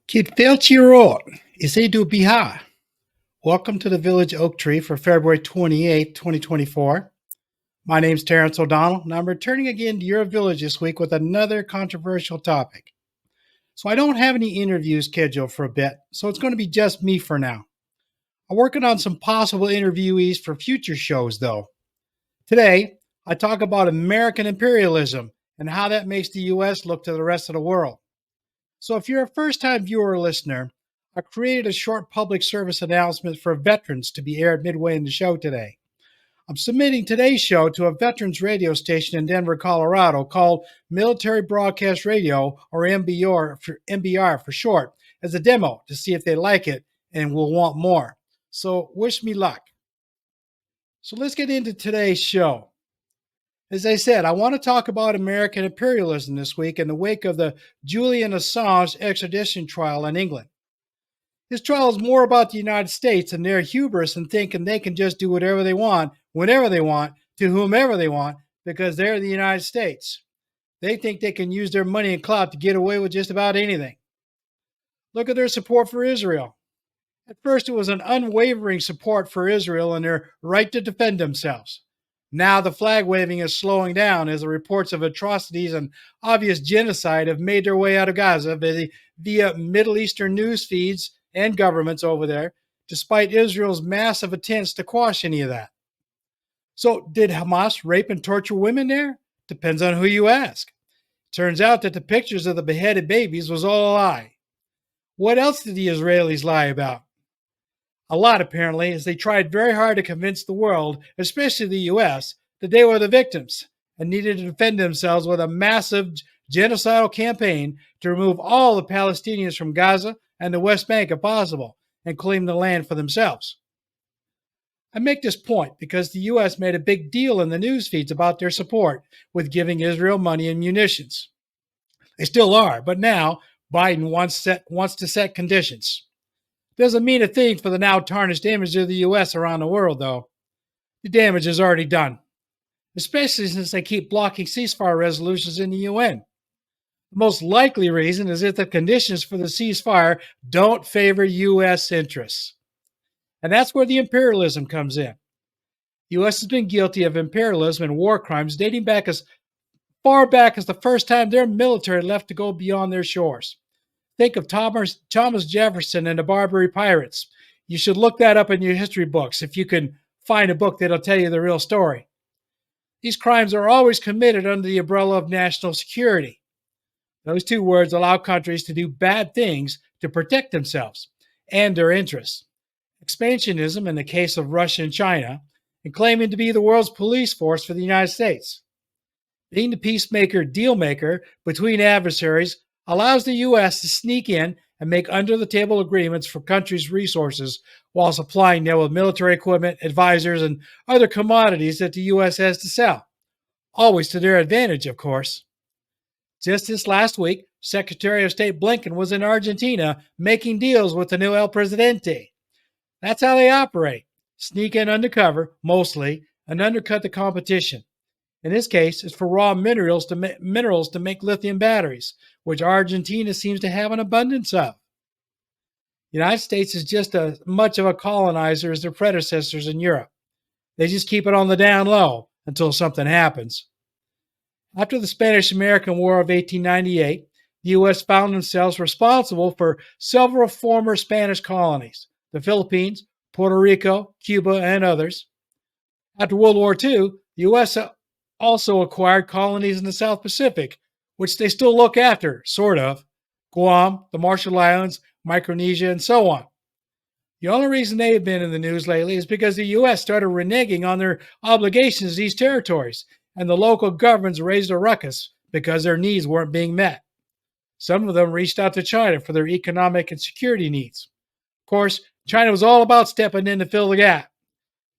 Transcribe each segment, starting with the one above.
Kitfelchirot, Isedu Biha. Welcome to the Village Oak Tree for February 28th, 2024. My name's Terrance Ó Domhnaill, and I'm returning again to your village this week with another controversial topic. So I don't have any interviews scheduled for a bit, so it's going to be just me for now. I'm working on some possible interviewees for future shows, though. Today, I talk about American imperialism and how that makes the U.S. look to the rest of the world. So if you're a first-time viewer or listener, I created a short public service announcement for veterans to be aired midway in the show today. I'm submitting today's show to a veterans radio station in Denver, Colorado called Military Broadcast Radio, or MBR for short, as a demo to see if they like it and will want more. So wish me luck. So let's get into today's show. As I said, I want to talk about American imperialism this week in the wake of the Julian Assange extradition trial in England. This trial is more about the United States and their hubris in thinking they can just do whatever they want, whenever they want, to whomever they want, because they're the United States. They think they can use their money and clout to get away with just about anything. Look at their support for Israel. At first, it was an unwavering support for Israel and their right to defend themselves. Now the flag waving is slowing down as the reports of atrocities and obvious genocide have made their way out of Gaza via Middle Eastern news feeds and governments over there, despite Israel's massive attempts to quash any of that. So did Hamas rape and torture women there? Depends on who you ask. Turns out that the pictures of the beheaded babies was all a lie. What else did the Israelis lie about? A lot, apparently, as they tried very hard to convince the world, especially the U.S., that they were the victims and needed to defend themselves with a massive genocidal campaign to remove all the Palestinians from Gaza and the West Bank if possible and claim the land for themselves. I make this point because the U.S. made a big deal in the news feeds about their support with giving Israel money and munitions. They still are, but now Biden wants to set conditions. Doesn't mean a thing for the now tarnished image of the U.S. around the world, though. The damage is already done, especially since they keep blocking ceasefire resolutions in the UN. The most likely reason is that the conditions for the ceasefire don't favor U.S. interests. And that's where the imperialism comes in. The U.S. has been guilty of imperialism and war crimes dating back as far back as the first time their military left to go beyond their shores. Think of Thomas Jefferson and the Barbary Pirates. You should look that up in your history books if you can find a book that'll tell you the real story. These crimes are always committed under the umbrella of national security. Those two words allow countries to do bad things to protect themselves and their interests. Expansionism in the case of Russia and China, and claiming to be the world's police force for the United States. Being the peacemaker deal-maker between adversaries allows the U.S. to sneak in and make under-the-table agreements for countries' resources while supplying them with military equipment, advisors, and other commodities that the U.S. has to sell. Always to their advantage, of course. Just this last week, Secretary of State Blinken was in Argentina making deals with the new El Presidente. That's how they operate. Sneak in undercover, mostly, and undercut the competition. In this case, it's for raw minerals to make lithium batteries, which Argentina seems to have an abundance of. The United States is just as much of a colonizer as their predecessors in Europe. They just keep it on the down low until something happens. After the Spanish-American War of 1898, the U.S. found themselves responsible for several former Spanish colonies, the Philippines, Puerto Rico, Cuba, and others. After World War II, the U.S. also acquired colonies in the South Pacific, which they still look after, sort of. Guam, the Marshall Islands, Micronesia, and so on. The only reason they have been in the news lately is because the U.S. started reneging on their obligations to these territories, and the local governments raised a ruckus because their needs weren't being met. Some of them reached out to China for their economic and security needs. Of course, China was all about stepping in to fill the gap.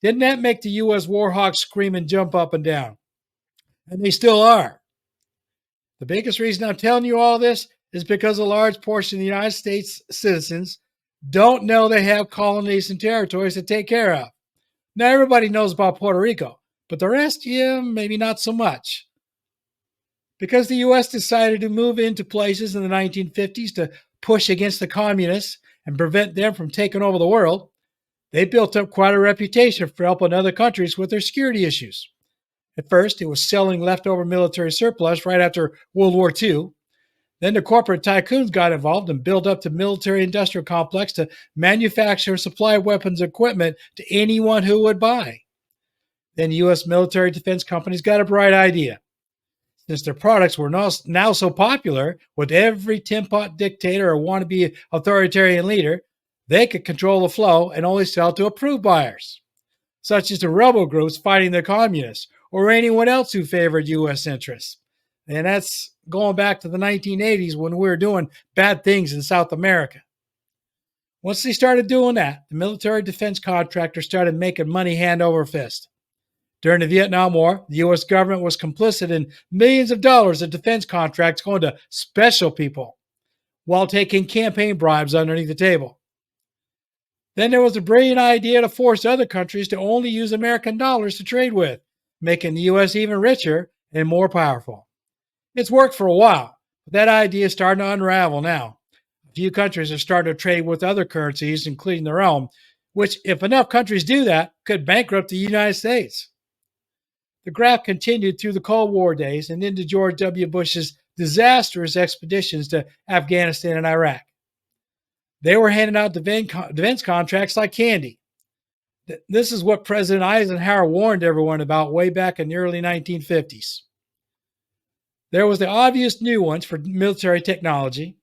Didn't that make the U.S. war hawks scream and jump up and down? And they still are. The biggest reason I'm telling you all this is because a large portion of the United States citizens don't know they have colonies and territories to take care of. Now, everybody knows about Puerto Rico, but the rest, yeah, maybe not so much. Because the U.S. decided to move into places in the 1950s to push against the communists and prevent them from taking over the world, they built up quite a reputation for helping other countries with their security issues. At first, it was selling leftover military surplus right after World War II. Then the corporate tycoons got involved and built up the military industrial complex to manufacture and supply weapons and equipment to anyone who would buy. Then U.S. military defense companies got a bright idea. Since their products were now so popular, with every tin pot dictator or wannabe authoritarian leader, they could control the flow and only sell to approved buyers, such as the rebel groups fighting the communists or anyone else who favored U.S. interests. And that's going back to the 1980s when we were doing bad things in South America. Once they started doing that, the military defense contractors started making money hand over fist. During the Vietnam War, the U.S. government was complicit in millions of dollars of defense contracts going to special people while taking campaign bribes underneath the table. Then there was a brilliant idea to force other countries to only use American dollars to trade with, making the U.S. even richer and more powerful. It's worked for a while, but that idea is starting to unravel now. A few countries are starting to trade with other currencies, including their own, which, if enough countries do that, could bankrupt the United States. The graph continued through the Cold War days and into George W. Bush's disastrous expeditions to Afghanistan and Iraq. They were handing out defense contracts like candy. This is what President Eisenhower warned everyone about way back in the early 1950s. There was the obvious new ones for military technology,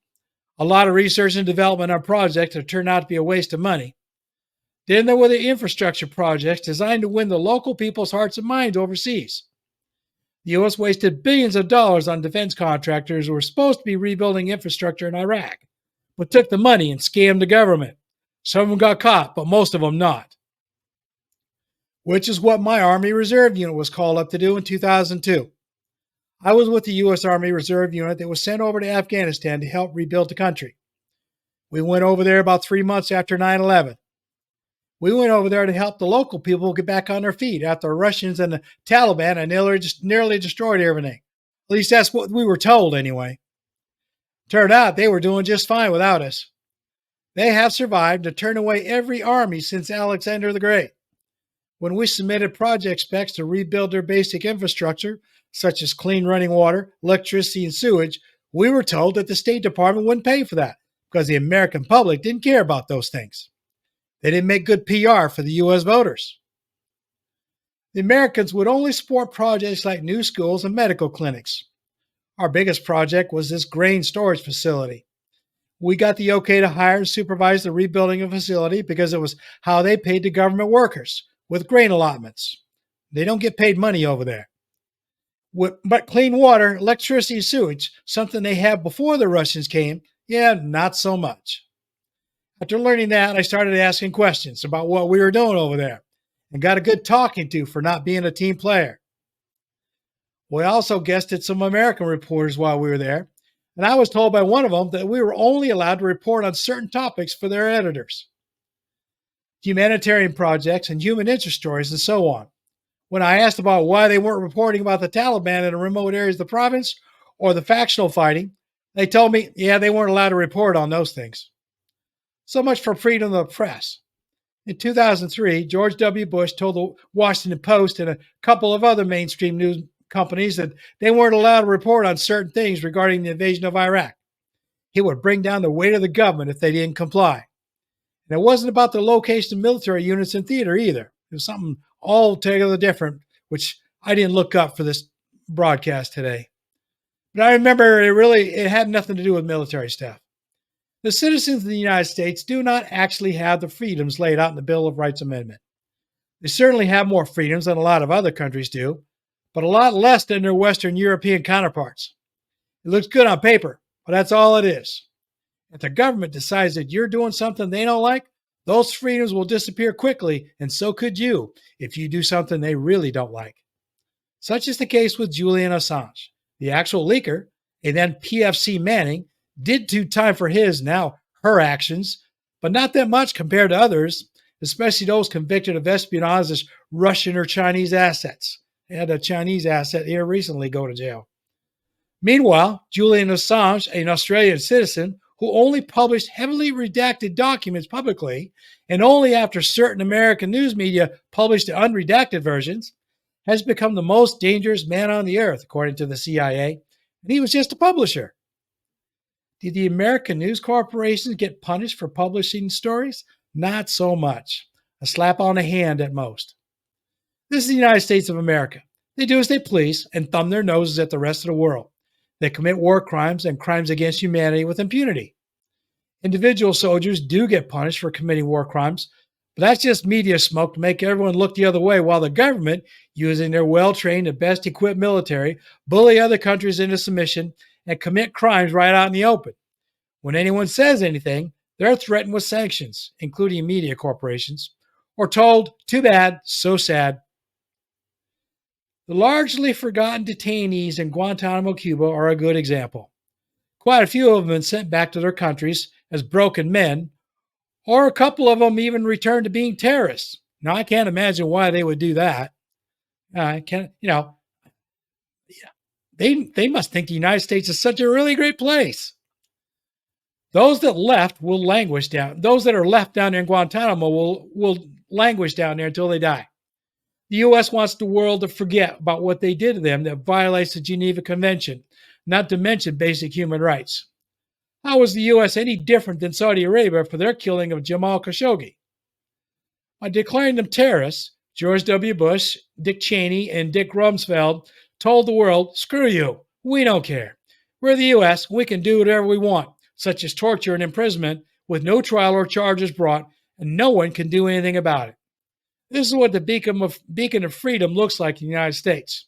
a lot of research and development on projects that turned out to be a waste of money. Then there were the infrastructure projects designed to win the local people's hearts and minds overseas. The U.S. wasted billions of dollars on defense contractors who were supposed to be rebuilding infrastructure in Iraq, but took the money and scammed the government. Some of them got caught, but most of them not. Which is what my Army Reserve Unit was called up to do in 2002. I was with the U.S. Army Reserve Unit that was sent over to Afghanistan to help rebuild the country. We went over there about 3 months after 9/11. We went over there to help the local people get back on their feet after the Russians and the Taliban had nearly destroyed everything. At least that's what we were told anyway. Turned out they were doing just fine without us. They have survived to turn away every army since Alexander the Great. When we submitted project specs to rebuild their basic infrastructure, such as clean running water, electricity, and sewage, we were told that the State Department wouldn't pay for that because the American public didn't care about those things. They didn't make good PR for the U.S. voters. The Americans would only support projects like new schools and medical clinics. Our biggest project was this grain storage facility. We got the okay to hire and supervise the rebuilding of the facility because it was how they paid the government workers, with grain allotments. They don't get paid money over there. But clean water, electricity, and sewage, something they had before the Russians came, not so much. After learning that, I started asking questions about what we were doing over there and got a good talking to for not being a team player. We also guested some American reporters while we were there, and I was told by one of them that we were only allowed to report on certain topics for their editors. Humanitarian projects and human interest stories and so on. When I asked about why they weren't reporting about the Taliban in the remote areas of the province or the factional fighting, they told me, they weren't allowed to report on those things. So much for freedom of the press. In 2003, George W. Bush told the Washington Post and a couple of other mainstream news companies that they weren't allowed to report on certain things regarding the invasion of Iraq. He would bring down the weight of the government if they didn't comply. And it wasn't about the location of military units in theater either. It was something altogether different, which I didn't look up for this broadcast today. But I remember it had nothing to do with military stuff. The citizens of the United States do not actually have the freedoms laid out in the Bill of Rights Amendment. They certainly have more freedoms than a lot of other countries do, but a lot less than their Western European counterparts. It looks good on paper, but that's all it is. If the government decides that you're doing something they don't like, those freedoms will disappear quickly, and so could you if you do something they really don't like. Such is the case with Julian Assange. The actual leaker, and then PFC Manning, did do time for his, now her actions, but not that much compared to others, especially those convicted of espionage as Russian or Chinese assets. They had a Chinese asset here recently go to jail. Meanwhile, Julian Assange, an Australian citizen, who only published heavily redacted documents publicly, and only after certain American news media published the unredacted versions, has become the most dangerous man on the earth, according to the CIA, and he was just a publisher. Did the American news corporations get punished for publishing stories? Not so much. A slap on the hand at most. This is the United States of America. They do as they please and thumb their noses at the rest of the world. They commit war crimes and crimes against humanity with impunity. Individual soldiers do get punished for committing war crimes, but that's just media smoke to make everyone look the other way, while the government, using their well-trained and best-equipped military, bully other countries into submission and commit crimes right out in the open. When anyone says anything, they're threatened with sanctions, including media corporations, or told, too bad, so sad. The largely forgotten detainees in Guantanamo, Cuba are a good example. Quite a few of them have been sent back to their countries as broken men, or a couple of them even returned to being terrorists. Now, I can't imagine why they would do that. I can't, they must think the United States is such a really great place. Those that left will languish down. Those that are left down there in Guantanamo will languish down there until they die. The U.S. wants the world to forget about what they did to them that violates the Geneva Convention, not to mention basic human rights. How was the U.S. any different than Saudi Arabia for their killing of Jamal Khashoggi? By declaring them terrorists, George W. Bush, Dick Cheney, and Dick Rumsfeld told the world, screw you, we don't care. We're the U.S., we can do whatever we want, such as torture and imprisonment, with no trial or charges brought, and no one can do anything about it. This is what the beacon of freedom looks like in the United States.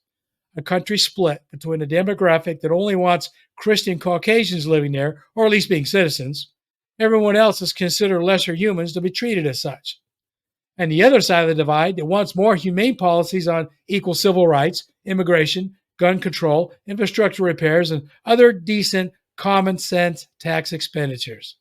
A country split between a demographic that only wants Christian Caucasians living there, or at least being citizens. Everyone else is considered lesser humans to be treated as such. And the other side of the divide that wants more humane policies on equal civil rights, immigration, gun control, infrastructure repairs, and other decent, common sense tax expenditures.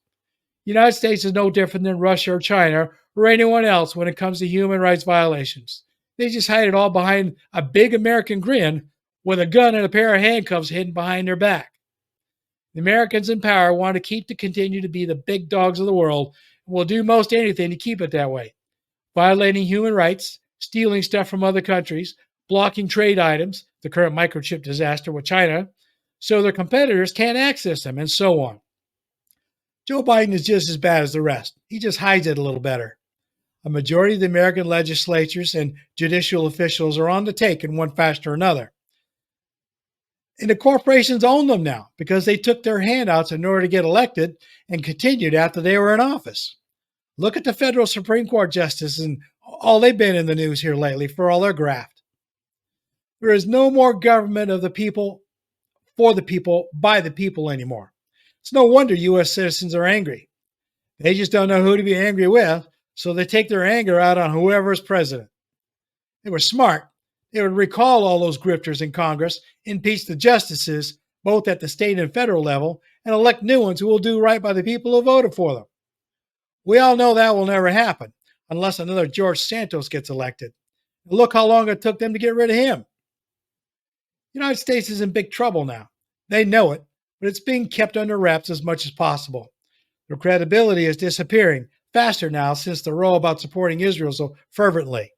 The United States is no different than Russia or China or anyone else when it comes to human rights violations. They just hide it all behind a big American grin with a gun and a pair of handcuffs hidden behind their back. The Americans in power want to continue to be the big dogs of the world and will do most anything to keep it that way. Violating human rights, stealing stuff from other countries, blocking trade items, the current microchip disaster with China, so their competitors can't access them, and so on. Joe Biden is just as bad as the rest. He just hides it a little better. A majority of the American legislatures and judicial officials are on the take in one fashion or another. And the corporations own them now because they took their handouts in order to get elected and continued after they were in office. Look at the federal Supreme Court justices and all they've been in the news here lately for all their graft. There is no more government of the people, for the people, by the people anymore. It's no wonder U.S. citizens are angry. They just don't know who to be angry with, so they take their anger out on whoever is president. They were smart. They would recall all those grifters in Congress, impeach the justices, both at the state and federal level, and elect new ones who will do right by the people who voted for them. We all know that will never happen unless another George Santos gets elected. And look how long it took them to get rid of him. The United States is in big trouble now. They know it, but it's being kept under wraps as much as possible. Their credibility is disappearing faster now since the row about supporting Israel so fervently.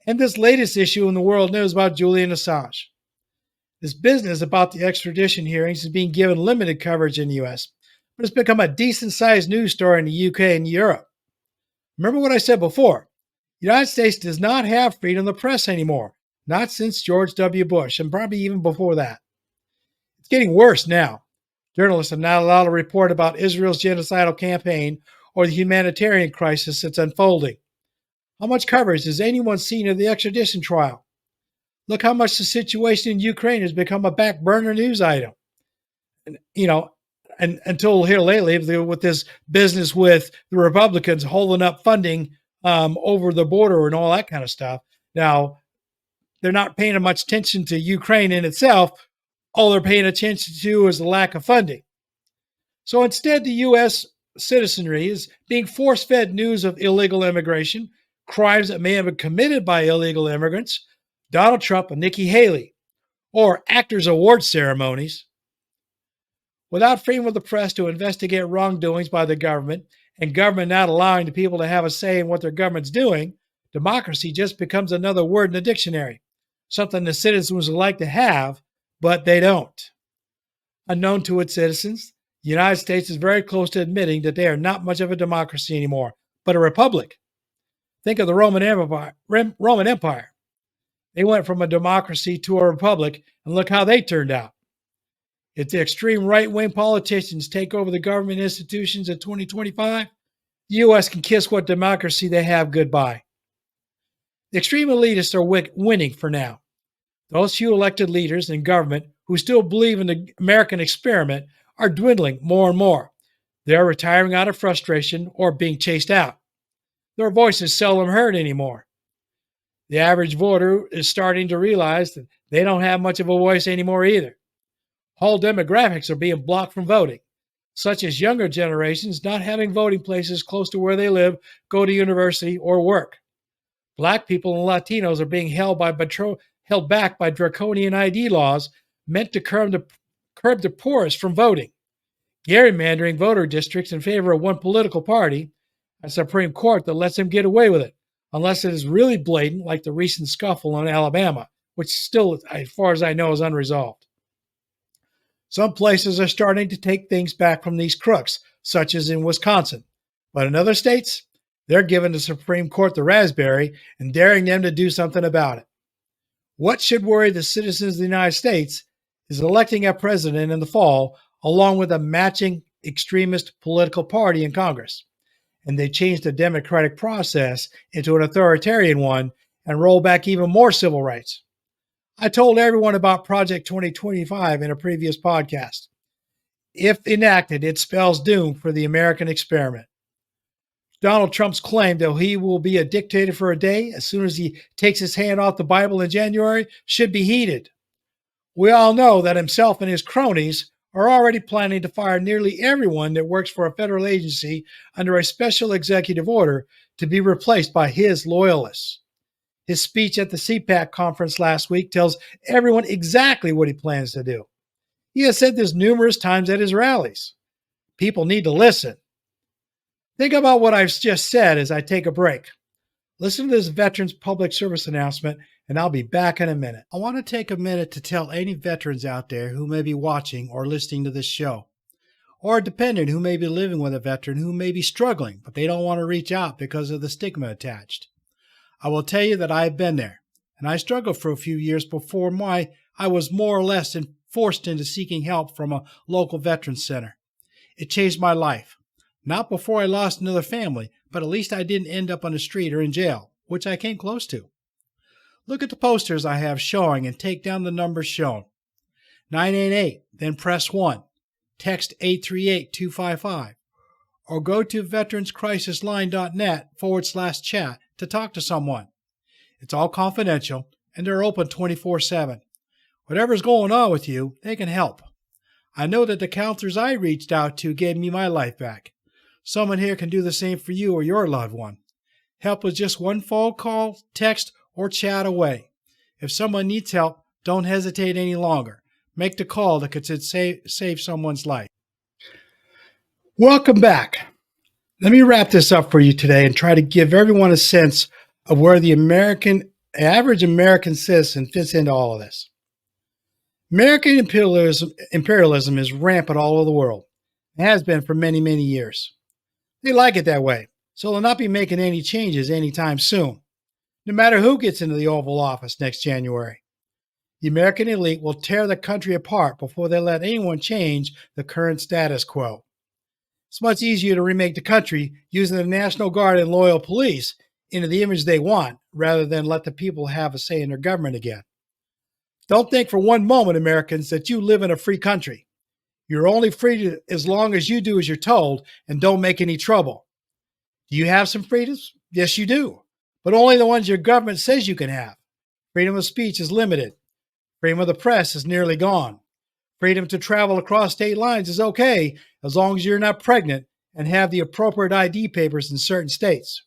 And this latest issue in the world news about Julian Assange. This business about the extradition hearings is being given limited coverage in the U.S., but it's become a decent-sized news story in the U.K. and Europe. Remember what I said before. The United States does not have freedom of the press anymore, not since George W. Bush, and probably even before that. It's getting worse now. Journalists are not allowed to report about Israel's genocidal campaign or the humanitarian crisis that's unfolding. How much coverage has anyone seen of the extradition trial? Look how much the situation in Ukraine has become a back burner news item. And until here lately, with this business with the Republicans holding up funding over the border and all that kind of stuff. Now, they're not paying much attention to Ukraine in itself. All they're paying attention to is the lack of funding. So instead, the U.S. citizenry is being force-fed news of illegal immigration, crimes that may have been committed by illegal immigrants, Donald Trump and Nikki Haley, or actors' award ceremonies. Without freedom of the press to investigate wrongdoings by the government and government not allowing the people to have a say in what their government's doing, democracy just becomes another word in the dictionary, something the citizens would like to have, but they don't. Unknown to its citizens, the United States is very close to admitting that they are not much of a democracy anymore, but a republic. Think of the Roman Empire. They went from a democracy to a republic, and look how they turned out. If the extreme right-wing politicians take over the government institutions in 2025, the U.S. can kiss what democracy they have goodbye. The extreme elitists are winning for now. Those few elected leaders in government who still believe in the American experiment are dwindling more and more. They're retiring out of frustration or being chased out. Their voices seldom heard anymore. The average voter is starting to realize that they don't have much of a voice anymore either. Whole demographics are being blocked from voting, such as younger generations not having voting places close to where they live, go to university, or work. Black people and Latinos are being held back by draconian ID laws meant to curb the poorest from voting, gerrymandering voter districts in favor of one political party, a Supreme Court that lets them get away with it, unless it is really blatant, like the recent scuffle in Alabama, which still, as far as I know, is unresolved. Some places are starting to take things back from these crooks, such as in Wisconsin. But in other states, they're giving the Supreme Court the raspberry and daring them to do something about it. What should worry the citizens of the United States is electing a president in the fall, along with a matching extremist political party in Congress. And they changed the democratic process into an authoritarian one and roll back even more civil rights. I told everyone about Project 2025 in a previous podcast. If enacted, it spells doom for the American experiment. Donald Trump's claim that he will be a dictator for a day as soon as he takes his hand off the Bible in January should be heeded. We all know that himself and his cronies are already planning to fire nearly everyone that works for a federal agency under a special executive order to be replaced by his loyalists. His speech at the CPAC conference last week tells everyone exactly what he plans to do. He has said this numerous times at his rallies. People need to listen. Think about what I've just said as I take a break. Listen to this Veterans Public Service announcement, and I'll be back in a minute. I want to take a minute to tell any veterans out there who may be watching or listening to this show, or a dependent who may be living with a veteran who may be struggling, but they don't want to reach out because of the stigma attached. I will tell you that I have been there, and I struggled for a few years before I was more or less forced into seeking help from a local veterans center. It changed my life. Not before I lost another family, but at least I didn't end up on the street or in jail, which I came close to. Look at the posters I have showing and take down the numbers shown. 988, then press 1. Text 838-255. Or go to veteranscrisisline.net/chat to talk to someone. It's all confidential, and they're open 24/7. Whatever's going on with you, they can help. I know that the counselors I reached out to gave me my life back. Someone here can do the same for you or your loved one. Help is just one phone call, text, or chat away. If someone needs help, don't hesitate any longer. Make the call that could save someone's life. Welcome back. Let me wrap this up for you today and try to give everyone a sense of where the average American citizen fits into all of this. American imperialism is rampant all over the world. It has been for many, many years. They like it that way, so they'll not be making any changes anytime soon, no matter who gets into the Oval Office next January. The American elite will tear the country apart before they let anyone change the current status quo. It's much easier to remake the country using the National Guard and loyal police into the image they want, rather than let the people have a say in their government again. Don't think for one moment, Americans, that you live in a free country. You're only free as long as you do as you're told and don't make any trouble. Do you have some freedoms? Yes, you do, but only the ones your government says you can have. Freedom of speech is limited. Freedom of the press is nearly gone. Freedom to travel across state lines is okay as long as you're not pregnant and have the appropriate ID papers in certain states.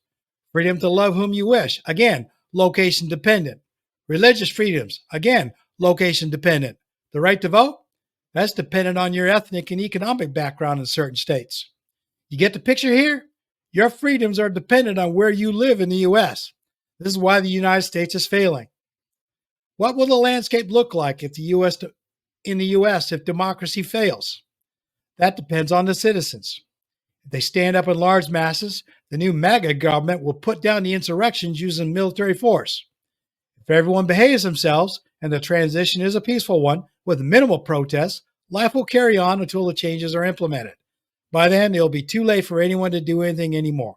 Freedom to love whom you wish, again, location dependent. Religious freedoms, again, location dependent. The right to vote? That's dependent on your ethnic and economic background in certain states. You get the picture here? Your freedoms are dependent on where you live in the US. This is why the United States is failing. What will the landscape look like if in the US if democracy fails? That depends on the citizens. If they stand up in large masses, the new MAGA government will put down the insurrections using military force. If everyone behaves themselves and the transition is a peaceful one with minimal protests, life will carry on until the changes are implemented. By then, it'll be too late for anyone to do anything anymore.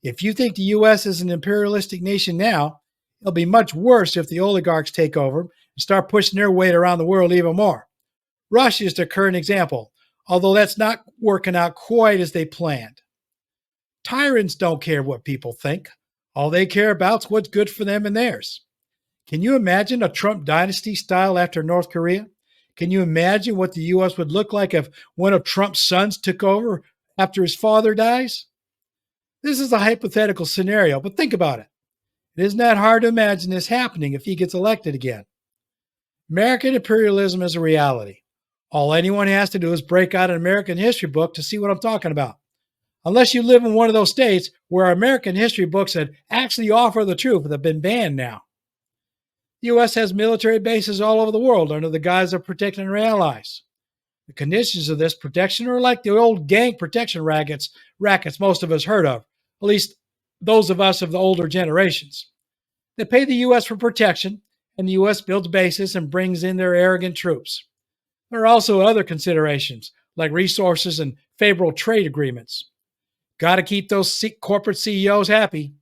If you think the US is an imperialistic nation now, it'll be much worse if the oligarchs take over and start pushing their weight around the world even more. Russia is the current example, although that's not working out quite as they planned. Tyrants don't care what people think. All they care about is what's good for them and theirs. Can you imagine a Trump dynasty style after North Korea? Can you imagine what the U.S. would look like if one of Trump's sons took over after his father dies? This is a hypothetical scenario, but think about it. It isn't that hard to imagine this happening if he gets elected again. American imperialism is a reality. All anyone has to do is break out an American history book to see what I'm talking about. Unless you live in one of those states where American history books that actually offer the truth have been banned now. The U.S. has military bases all over the world under the guise of protecting our allies. The conditions of this protection are like the old gang protection rackets most of us heard of, at least those of us of the older generations. They pay the U.S. for protection, and the U.S. builds bases and brings in their arrogant troops. There are also other considerations, like resources and favorable trade agreements. Got to keep those corporate CEOs happy.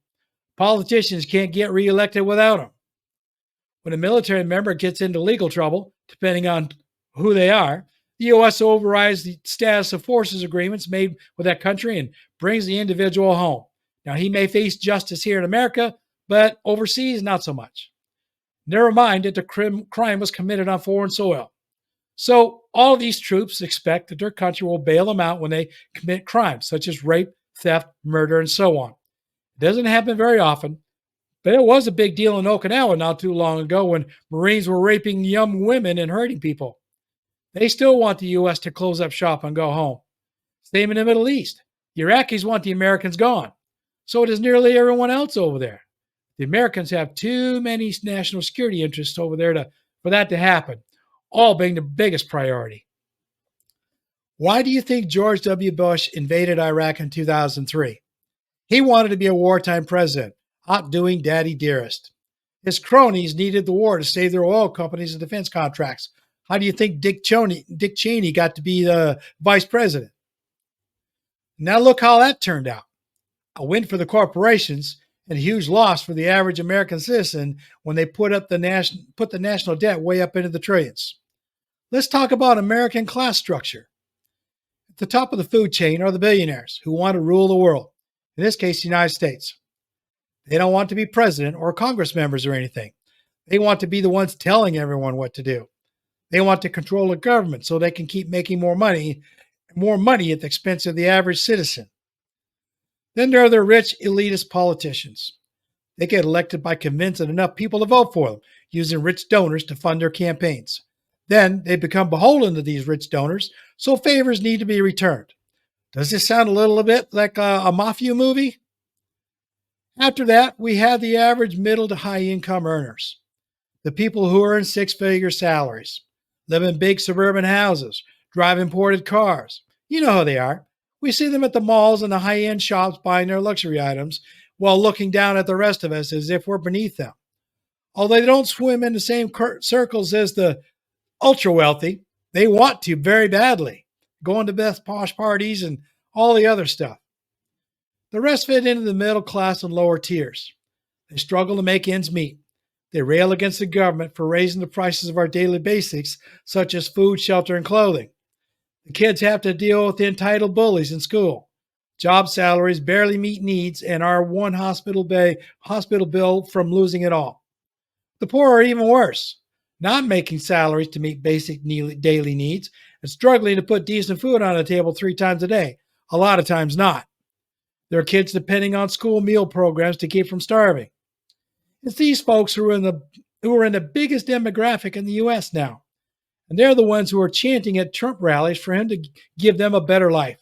Politicians can't get reelected without them. When a military member gets into legal trouble, depending on who they are, the U.S. overrides the status of forces agreements made with that country and brings the individual home. Now, he may face justice here in America, but overseas, not so much. Never mind that the crime was committed on foreign soil. So all of these troops expect that their country will bail them out when they commit crimes, such as rape, theft, murder, and so on. It doesn't happen very often, but it was a big deal in Okinawa not too long ago when Marines were raping young women and hurting people. They still want the U.S. to close up shop and go home. Same in the Middle East. The Iraqis want the Americans gone. So does nearly everyone else over there. The Americans have too many national security interests over there for that to happen, all being the biggest priority. Why do you think George W. Bush invaded Iraq in 2003? He wanted to be a wartime president, outdoing Daddy Dearest. His cronies needed the war to save their oil companies and defense contracts. How do you think Dick Cheney got to be the vice president? Now look how that turned out. A win for the corporations and a huge loss for the average American citizen when they put the national debt way up into the trillions. Let's talk about American class structure. At the top of the food chain are the billionaires who want to rule the world, in this case, the United States. They don't want to be president or Congress members or anything. They want to be the ones telling everyone what to do. They want to control the government so they can keep making more money at the expense of the average citizen. Then there are the rich, elitist politicians. They get elected by convincing enough people to vote for them, using rich donors to fund their campaigns. Then they become beholden to these rich donors, so favors need to be returned. Does this sound a little bit like a mafia movie? After that, we have the average middle to high income earners. The people who earn six-figure salaries, live in big suburban houses, drive imported cars. You know how they are. We see them at the malls and the high-end shops buying their luxury items while looking down at the rest of us as if we're beneath them. Although they don't swim in the same circles as the ultra-wealthy, they want to very badly, going to best posh parties and all the other stuff. The rest fit into the middle class and lower tiers. They struggle to make ends meet. They rail against the government for raising the prices of our daily basics, such as food, shelter, and clothing. The kids have to deal with the entitled bullies in school. Job salaries barely meet needs and are one hospital bill from losing it all. The poor are even worse, not making salaries to meet basic daily needs and struggling to put decent food on the table 3 times a day, a lot of times not. There are kids depending on school meal programs to keep from starving. It's these folks who are in the biggest demographic in the U.S. now. And they're the ones who are chanting at Trump rallies for him to give them a better life.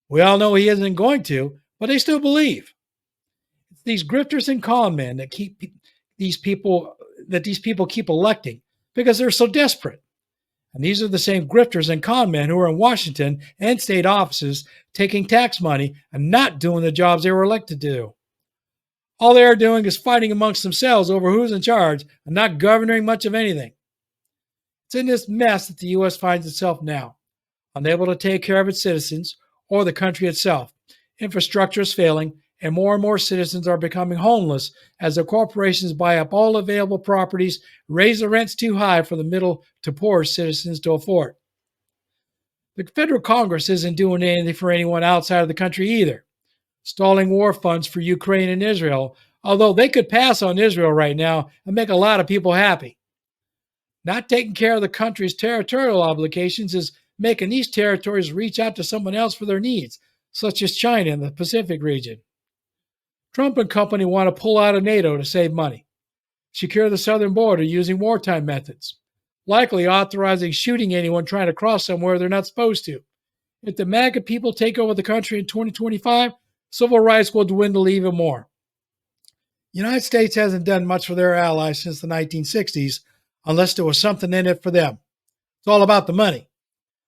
We all know he isn't going to, but they still believe. It's these grifters and con men that these people keep electing because they're so desperate. And these are the same grifters and con men who are in Washington and state offices taking tax money and not doing the jobs they were elected to do. All they are doing is fighting amongst themselves over who's in charge and not governing much of anything. It's in this mess that the U.S. finds itself now, unable to take care of its citizens or the country itself. Infrastructure is failing, and more citizens are becoming homeless as the corporations buy up all available properties, raise the rents too high for the middle to poor citizens to afford. The federal Congress isn't doing anything for anyone outside of the country either, stalling war funds for Ukraine and Israel, although they could pass on Israel right now and make a lot of people happy. Not taking care of the country's territorial obligations is making these territories reach out to someone else for their needs, such as China in the Pacific region. Trump and company want to pull out of NATO to save money, secure the southern border using wartime methods, likely authorizing shooting anyone trying to cross somewhere they're not supposed to. If the MAGA people take over the country in 2025, civil rights will dwindle even more. The United States hasn't done much for their allies since the 1960s, unless there was something in it for them. It's all about the money.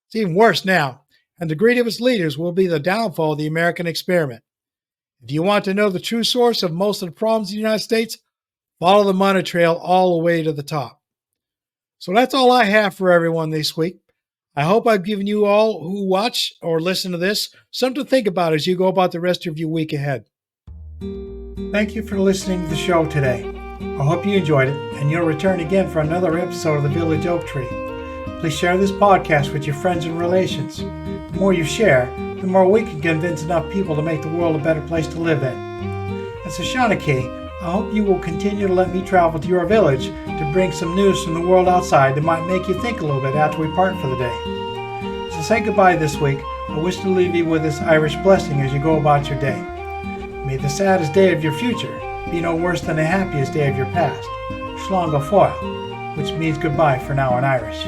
It's even worse now, and the greed of its leaders will be the downfall of the American experiment. If you want to know the true source of most of the problems in the United States, follow the money trail all the way to the top. So that's all I have for everyone this week. I hope I've given you all who watch or listen to this something to think about as you go about the rest of your week ahead. Thank you for listening to the show today. I hope you enjoyed it, and you'll return again for another episode of the Village Oak Tree. Please share this podcast with your friends and relations. The more you share, the more we can convince enough people to make the world a better place to live in. And Sashanaki, I hope you will continue to let me travel to your village to bring some news from the world outside that might make you think a little bit after we part for the day. So say goodbye this week. I wish to leave you with this Irish blessing as you go about your day. May the saddest day of your future be no worse than the happiest day of your past. Slán go fóill, which means goodbye for now in Irish.